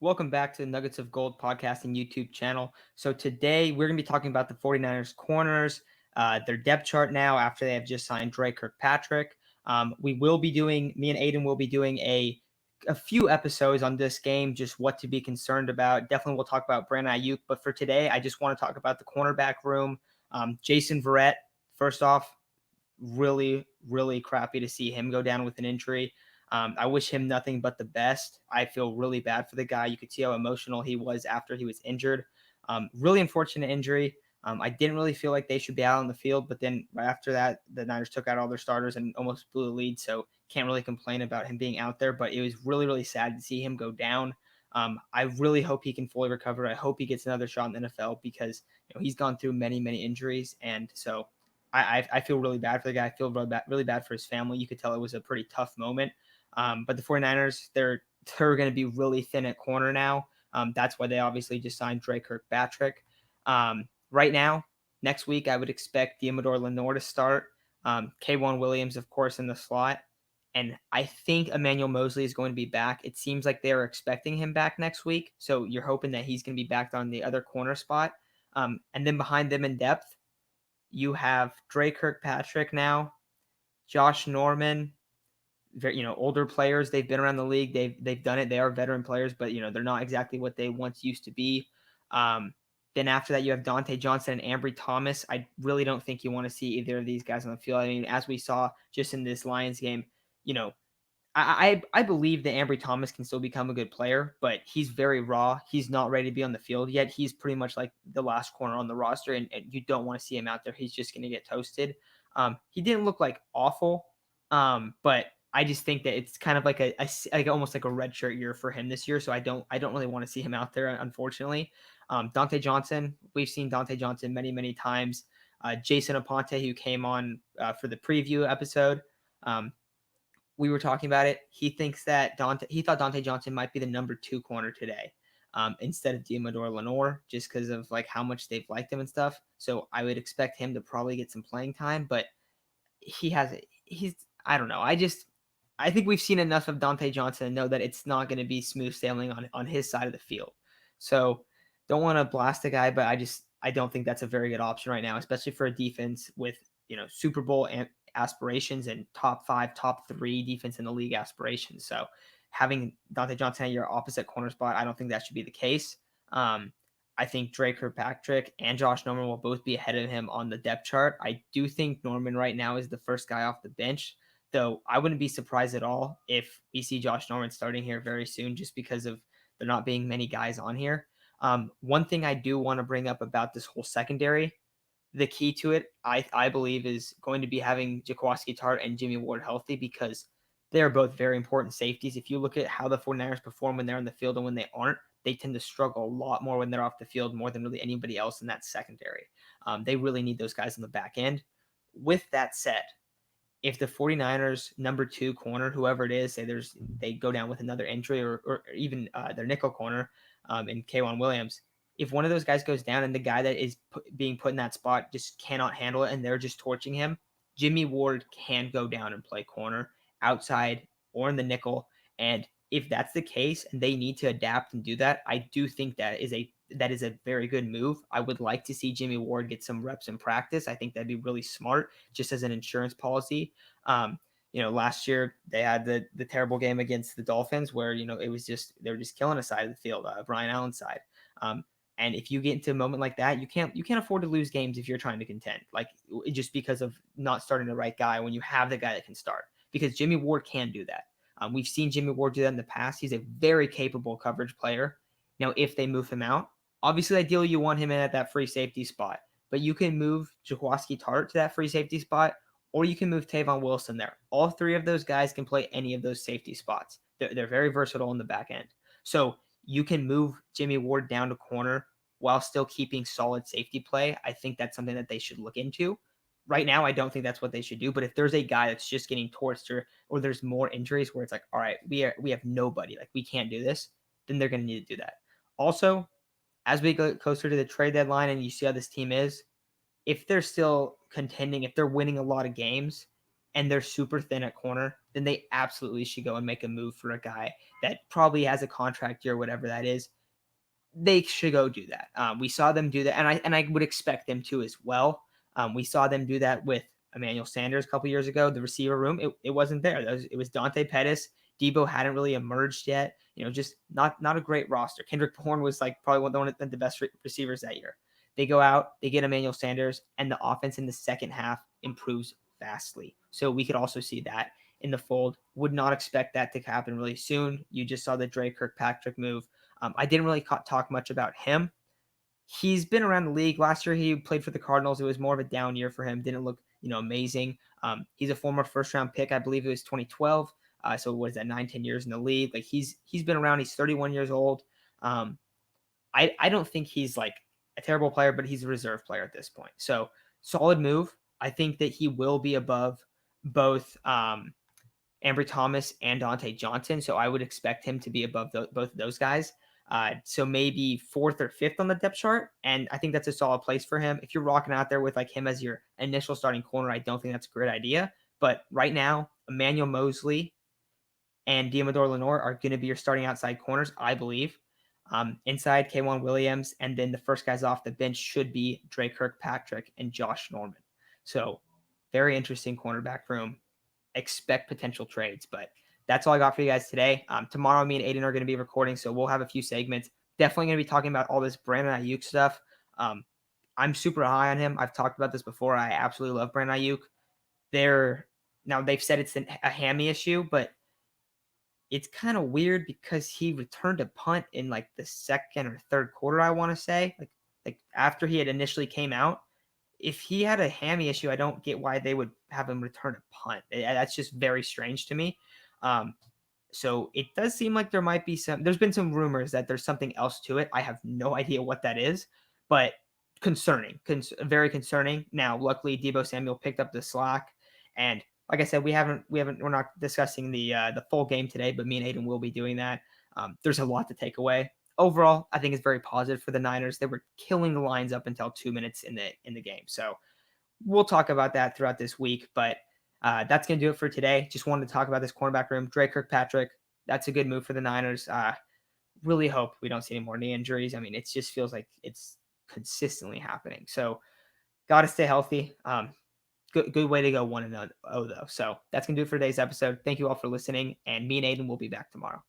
Welcome back to the Nuggets of Gold podcast and YouTube channel. So today we're going to be talking about the 49ers corners, their depth chart now after they have just signed Dre Kirkpatrick. Me and Aiden will be doing a few episodes on this game, just what to be concerned about. Definitely we'll talk about Brandon Ayuk, but for today, I just want to talk about the cornerback room. Jason Verrett, first off, really, really crappy to see him go down with an injury. I wish him nothing but the best. I feel really bad for the guy. You could see how emotional he was after he was injured. Really unfortunate injury. I didn't really feel like they should be out on the field, but then right after that, the Niners took out all their starters and almost blew the lead. So can't really complain about him being out there, but it was really, really sad to see him go down. I really hope he can fully recover. I hope he gets another shot in the NFL because he's gone through many, many injuries, and so I feel really bad for the guy. I feel really bad for his family. You could tell it was a pretty tough moment. But the 49ers, they're going to be really thin at corner now. That's why they obviously just signed Dre Kirkpatrick. Right now, next week, I would expect Diamador Lenore to start. K1 Williams, of course, in the slot. And I think Emmanuel Mosley is going to be back. It seems like they are expecting him back next week. So you're hoping that he's going to be back on the other corner spot. And then behind them in depth, you have Dre Kirkpatrick now, Josh Norman, older players. They've been around the league. They've done it. They are veteran players, but they're not exactly what they once used to be. Then after that, you have Dante Johnson and Ambry Thomas. I really don't think you want to see either of these guys on the field. I mean, as we saw just in this Lions game, you know, I believe that Ambry Thomas can still become a good player, but he's very raw. He's not ready to be on the field yet. He's pretty much like the last corner on the roster, and you don't want to see him out there. He's just going to get toasted. He didn't look like awful, but I just think that it's kind of like like almost like a redshirt year for him this year. So I don't really want to see him out there, unfortunately. Dante Johnson, we've seen Dante Johnson many, many times. Jason Aponte, who came on for the preview episode. We were talking about it. He thought Dante Johnson might be the number 2 corner today, instead of Diamador Lenore, just because of like how much they've liked him and stuff. So I would expect him to probably get some playing time, but he's I don't know. I think we've seen enough of Dante Johnson to know that it's not going to be smooth sailing on his side of the field. So don't want to blast the guy, but I don't think that's a very good option right now, especially for a defense with Super Bowl aspirations and top 5, top 3 defense in the league aspirations. So having Dante Johnson at your opposite corner spot, I don't think that should be the case. I think Dre Kirkpatrick and Josh Norman will both be ahead of him on the depth chart. I do think Norman right now is the first guy off the bench, though I wouldn't be surprised at all if we see Josh Norman starting here very soon just because of there not being many guys on here. One thing I do want to bring up about this whole secondary, the key to it, I believe, is going to be having Jaquiski Tartt and Jimmy Ward healthy because they are both very important safeties. If you look at how the 49ers perform when they're on the field and when they aren't, they tend to struggle a lot more when they're off the field, more than really anybody else in that secondary. They really need those guys on the back end. With that said, if the 49ers number 2 corner, whoever it is, say they go down with another injury or even their nickel corner in K1 Williams, if one of those guys goes down and the guy that is being put in that spot just cannot handle it and they're just torching him, Jimmy Ward can go down and play corner, outside, or in the nickel. And if that's the case and they need to adapt and do that, I do think that is a very good move. I would like to see Jimmy Ward get some reps in practice. I think that'd be really smart, just as an insurance policy. Last year they had the terrible game against the Dolphins where it was just they were just killing a side of the field, Brian Allen's side. And if you get into a moment like that, you can't afford to lose games if you're trying to contend, like just because of not starting the right guy when you have the guy that can start. Because Jimmy Ward can do that. We've seen Jimmy Ward do that in the past. He's a very capable coverage player. Now, if they move him out, obviously, ideally, you want him in at that free safety spot. But you can move Jaquiski Tartt to that free safety spot, or you can move Tavon Wilson there. All 3 of those guys can play any of those safety spots. They're very versatile in the back end. So you can move Jimmy Ward down to corner while still keeping solid safety play. I think that's something that they should look into. Right now, I don't think that's what they should do. But if there's a guy that's just getting torched or there's more injuries where it's like, all right, we have nobody, like we can't do this, then they're going to need to do that. Also, as we go closer to the trade deadline and you see how this team is, if they're still contending, if they're winning a lot of games, and they're super thin at corner, then they absolutely should go and make a move for a guy that probably has a contract year, whatever that is. They should go do that. We saw them do that, and I would expect them to as well. We saw them do that with Emmanuel Sanders a couple years ago. The receiver room, it wasn't there. It was Dante Pettis. Debo hadn't really emerged yet. Just not a great roster. Kendrick Bourne was like probably one of the best receivers that year. They go out, they get Emmanuel Sanders, and the offense in the second half improves vastly. So we could also see that in the fold. Would not expect that to happen really soon. You just saw the Dre Kirkpatrick move. I didn't really talk much about him. He's been around the league. Last year he played for the Cardinals. It was more of a down year for him. Didn't look, amazing. He's a former first-round pick. I believe it was 2012. So what is that, 9-10 years in the league? Like he's been around. He's 31 years old. I don't think he's like a terrible player, but he's a reserve player at this point. So solid move. I think that he will be above both Ambry Thomas and Dante Johnson. So I would expect him to be above both of those guys. So maybe fourth or fifth on the depth chart. And I think that's a solid place for him. If you're rocking out there with like him as your initial starting corner, I don't think that's a great idea. But right now, Emmanuel Mosley and Diamador Lenore are going to be your starting outside corners, I believe. Inside, K'Wan Williams, and then the first guys off the bench should be Dre Kirkpatrick and Josh Norman. So very interesting cornerback room. Expect potential trades, but that's all I got for you guys today. Tomorrow, me and Aiden are going to be recording, so we'll have a few segments. Definitely going to be talking about all this Brandon Ayuk stuff. I'm super high on him. I've talked about this before. I absolutely love Brandon Ayuk. Now they've said it's a hammy issue, but it's kind of weird because he returned a punt in like the second or third quarter, I want to say, like after he had initially came out. If he had a hammy issue, I don't get why they would have him return a punt. That's just very strange to me. So it does seem like there's been some rumors that there's something else to it. I have no idea what that is, but concerning, very concerning. Now, luckily, Deebo Samuel picked up the slack, and like I said, we're not discussing the full game today, but me and Aiden will be doing that. There's a lot to take away. Overall, I think it's very positive for the Niners. They were killing the Lions up until 2 minutes in the game. So we'll talk about that throughout this week, but that's going to do it for today. Just wanted to talk about this cornerback room. Dre Kirkpatrick, that's a good move for the Niners. Really hope we don't see any more knee injuries. I mean, it just feels like it's consistently happening. So got to stay healthy. Good way to go 1-0 though. So that's going to do it for today's episode. Thank you all for listening, and me and Aiden will be back tomorrow.